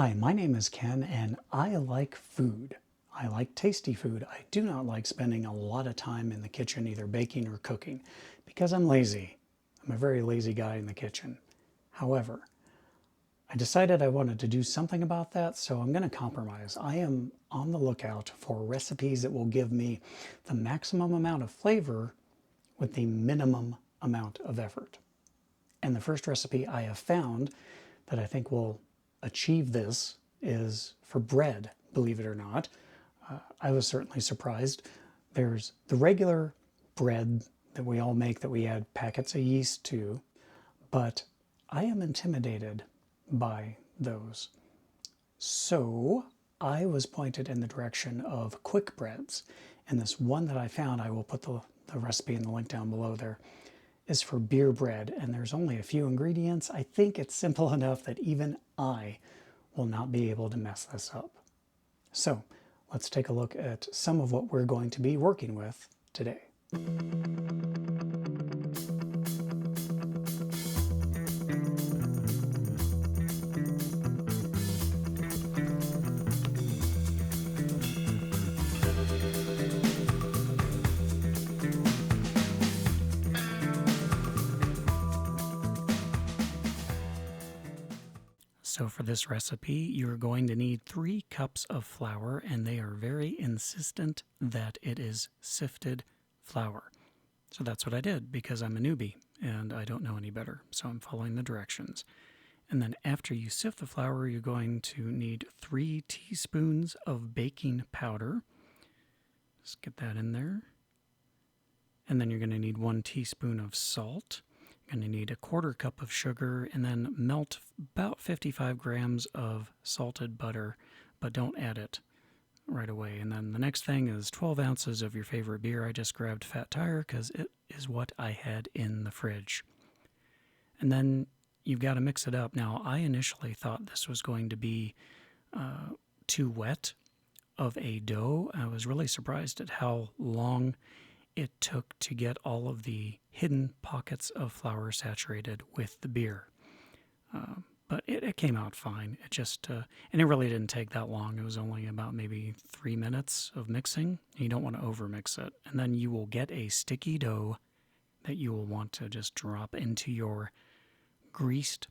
Hi, my name is Ken and I like food. I like tasty food. I do not like spending a lot of time in the kitchen either baking or cooking because I'm lazy. I'm a very lazy guy in the kitchen. However, I decided I wanted to do something about that, so I'm going to compromise. I am on the lookout for recipes that will give me the maximum amount of flavor with the minimum amount of effort. And the first recipe I have found that I think will achieve this is for bread, believe it or not. I was certainly surprised. There's the regular bread that we all make that we add packets of yeast to, but I am intimidated by those. So I was pointed in the direction of quick breads. And this one that I found, I will put the recipe in the link down below there, is for beer bread. And there's only a few ingredients. I think it's simple enough that even I will not be able to mess this up. So let's take a look at some of what we're going to be working with today. So for this recipe, you're going to need 3 cups of flour, and they are very insistent that it is sifted flour. So that's what I did because I'm a newbie and I don't know any better. So I'm following the directions. And then after you sift the flour, you're going to need 3 teaspoons of baking powder. Just get that in there. And then you're going to need 1 teaspoon of salt. You're going to need a 1/4 cup of sugar, and then melt about 55 grams of salted butter, but don't add it right away. And then the next thing is 12 ounces of your favorite beer. I just grabbed Fat Tire because it is what I had in the fridge. And then you've got to mix it up. Now, I initially thought this was going to be too wet of a dough. I was really surprised at how long it took to get all of the hidden pockets of flour saturated with the beer. But it came out fine. It just, and it really didn't take that long. It was only about maybe 3 minutes of mixing. You don't want to overmix it. And then you will get a sticky dough that you will want to just drop into your greased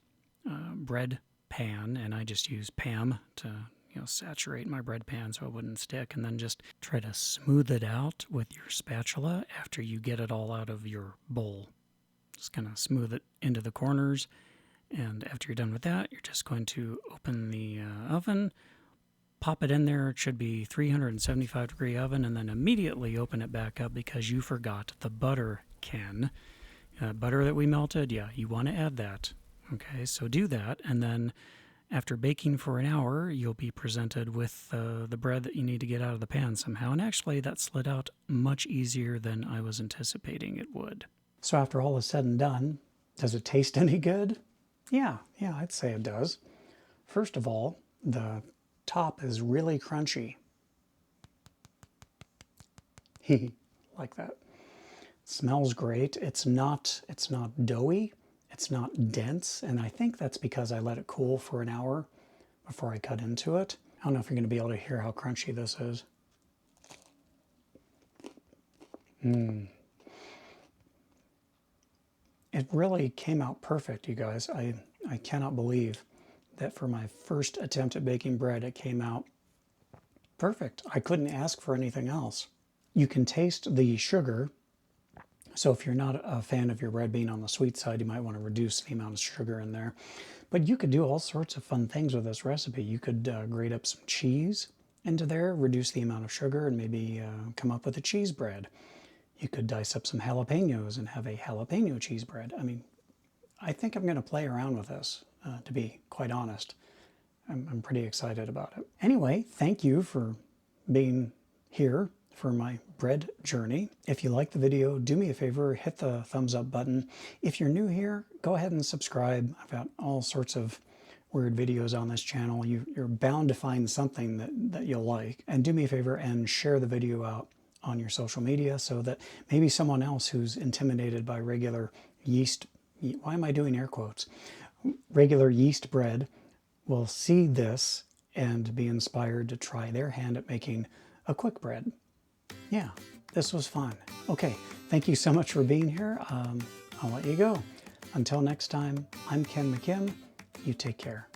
bread pan. And I just use Pam to saturate my bread pan so it wouldn't stick, and then just try to smooth it out with your spatula after you get it all out of your bowl. Just kind of smooth it into the corners, and after you're done with that, you're just going to open the oven, pop it in there. It should be 375-degree oven, and then immediately open it back up because you forgot the butter can. Butter that we melted, yeah, you want to add that. Okay, so do that, and then after baking for an hour, you'll be presented with the bread that you need to get out of the pan somehow. And actually, that slid out much easier than I was anticipating it would. So after all is said and done, does it taste any good? Yeah, I'd say it does. First of all, the top is really crunchy. Like that. It smells great. It's not doughy. It's not dense, and I think that's because I let it cool for an hour before I cut into it. I don't know if you're going to be able to hear how crunchy this is. It really came out perfect, you guys. I cannot believe that for my first attempt at baking bread, it came out perfect. I couldn't ask for anything else. You can taste the sugar. So if you're not a fan of your bread being on the sweet side, you might want to reduce the amount of sugar in there. But you could do all sorts of fun things with this recipe. You could grate up some cheese into there, reduce the amount of sugar, and maybe come up with a cheese bread. You could dice up some jalapenos and have a jalapeno cheese bread. I mean, I think I'm going to play around with this, to be quite honest. I'm pretty excited about it. Anyway, thank you for being here for my bread journey. If you like the video, do me a favor, hit the thumbs up button. If you're new here, go ahead and subscribe. I've got all sorts of weird videos on this channel. You're bound to find something that you'll like. And do me a favor and share the video out on your social media so that maybe someone else who's intimidated by regular yeast, why am I doing air quotes? Regular yeast bread will see this and be inspired to try their hand at making a quick bread. Yeah, this was fun. Okay, thank you so much for being here. I'll let you go. Until next time, I'm Ken McKim. You take care.